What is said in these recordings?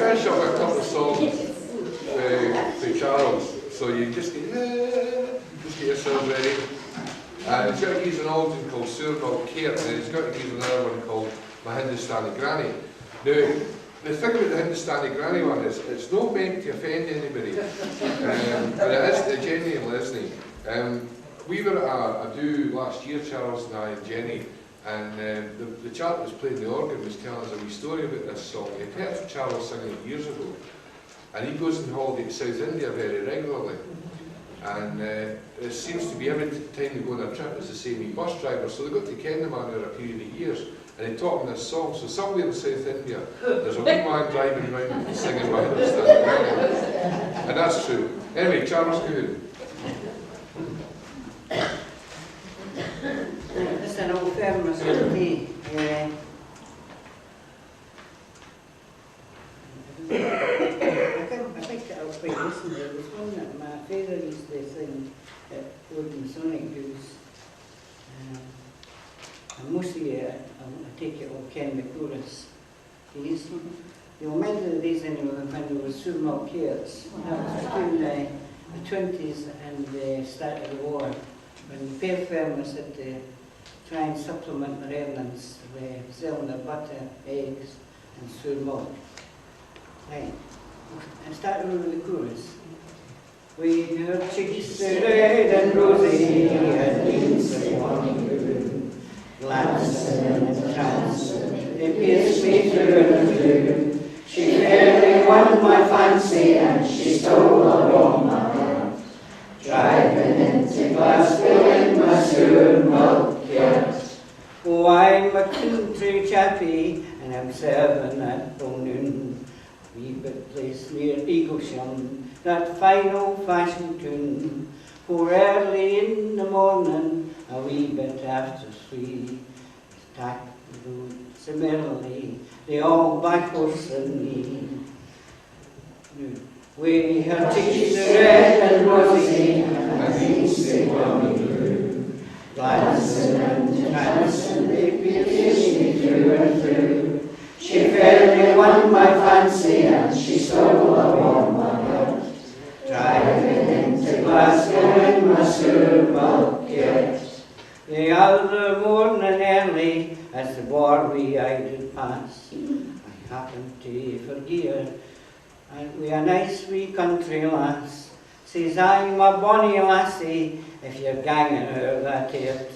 finish up with a couple of songs for Charles. So you just get yourself ready. And he's got to use an old one called Soor Mulk Cairt, and he's got to use another one called My Hindustani Granny. Now, the thing about the Hindustani Granny one is it's not meant to offend anybody, but it is to Jenny and Leslie. We were at a do last year, Charles and I and Jenny, and the chap that was playing the organ was telling us a wee story about this song. He'd heard Charles singing it years ago, and he goes on holiday to South India very regularly. And it seems to be every time they go on a trip it's the same wee bus driver, so they got to ken the man over a period of years, and they taught him this song. So somewhere in South India there's a wee man driving around singing My Hindustani Granny, and that's true. Anyway, Charles Colquhoun. This is an old fermer city. I think I'll play this one. There was one that my father used to sing at Wooden Sonic Goose. And mostly I take it all Ken the chorus. You'll remember the days anyway when there was Soor Mulk Cairt. That was between the 20s and the start of the war, when the pair farmers had to try and supplement their earnings by selling their butter, eggs and sour milk. Right. And starting with the chorus. We her cheeks are red and rosy, and wings are wandering, Glancin and entrancin, they pierced me through and through. She fairly won my fancy, and she stole along my heart. Drivin into Glasgow in my Soor Mulk Cairt. Oh, I'm a country chappie, and I'm serving at Colquhoun. Wee bit place near Eaglesham, that fine old-fashioned tune. For early in the morning, a wee bit after 3, tack the road similarly, they all back horse and me. We her cheeks are red and rosy, and things they want blue. Glancin and entrancin, they pierce me through and through. She fairly won my fancy, and she stole along my heart. Driving into Glasgow in my Soor Mulk Cairt. The other morning early, as the bar we did pass, I happened to forgive, and we a nice wee country lass. Says I, my bonny lassie, if you're ganging her that airt,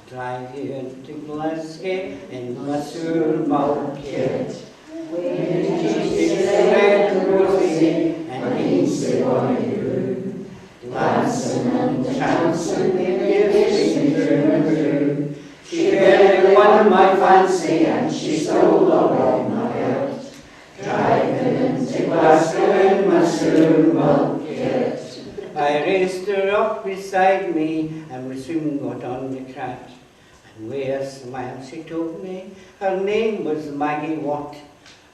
drive you into Glasgow in my Soor Mulk Cairt. With cheeks red and rosy, and wings they want blue. Glancin and entrancin, they pierced me through and through. She fairly won my fancy, and she stole along my heart. Driving into Glasgow in my Soor Mulk Cairt. I raised her up beside me, and we soon got on the track. And with a smile she told me her name was Maggie Watt.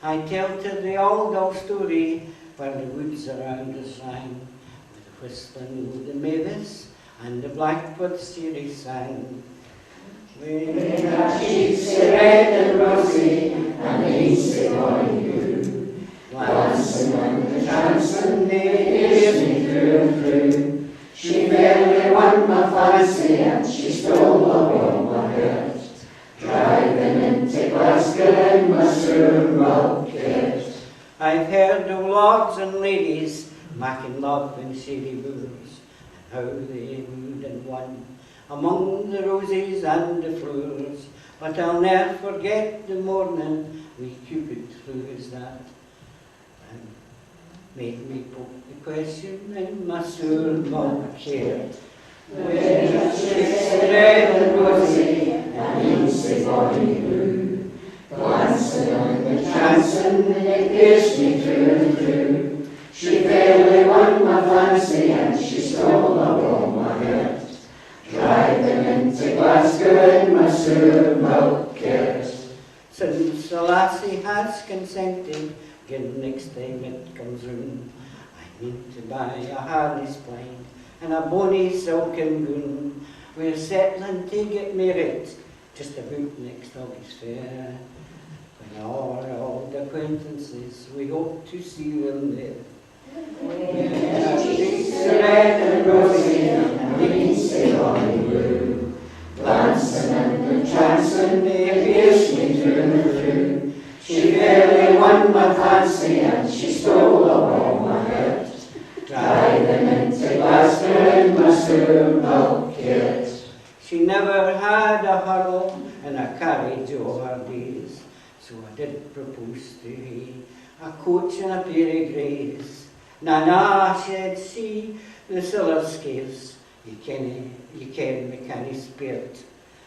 I told her the old story where the woods around us rang, with the whistling of the mavis and the blackbirds cheery sang. With her cheeks red and rosy, and wings they want blue. Glancin and entrancin, they pierced me through and through. She fairly won my fancy, and she stole along my heart. Driving into Glasgow in my Soor Mulk Cairt. I've heard of lords and ladies making love in shady booths, and how they wooed and won among the roses and the flowers. But I'll ne'er forget the morning we Cupid threw his dart, and made me put the question in my Soor Mulk Cairt. With her cheeks red and rosy, and wings they bonny blue. Glancin and entrancin, they pierced me through and through. She fairly won my fancy, and she stole along my heart. Driving into Glasgow in my Soor Mulk Cairt. Since the lassie has consented, again next time it comes round, I mean to buy a harness blind and a bonny silken gown. We're settling to get married just about next August fair. When and our old acquaintances, we hope to see them there. Our cheeks are red and rosy, and intae bonny blue. Glancin and entrancin, they pierced me through and through. She fairly won my fancy, and she stole all my heart. Drivin into Glasgow in my Soor Mulk Cairt. She never had a hurl and a carriage o' her days, so I did propose to her a coach and a pair of greys. Na, said she, the siller scarce, ye ken me canny spirit,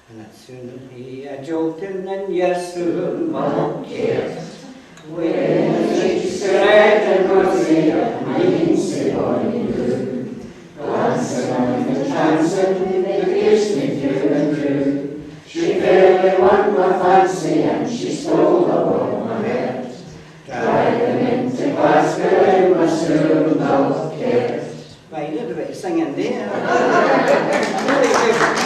and I'd sooner be a jolting in your Soor Mulk Cairt. Wearing a cheeks red and rosy, and intae bonny blue. Glancin and entrancin, they pierced me through and through. She fairly won my fancy, and she stole all my heart. Drivin into Glasgow in my Soor Mulk Cairt. Right, a little bit of singing there. Really good.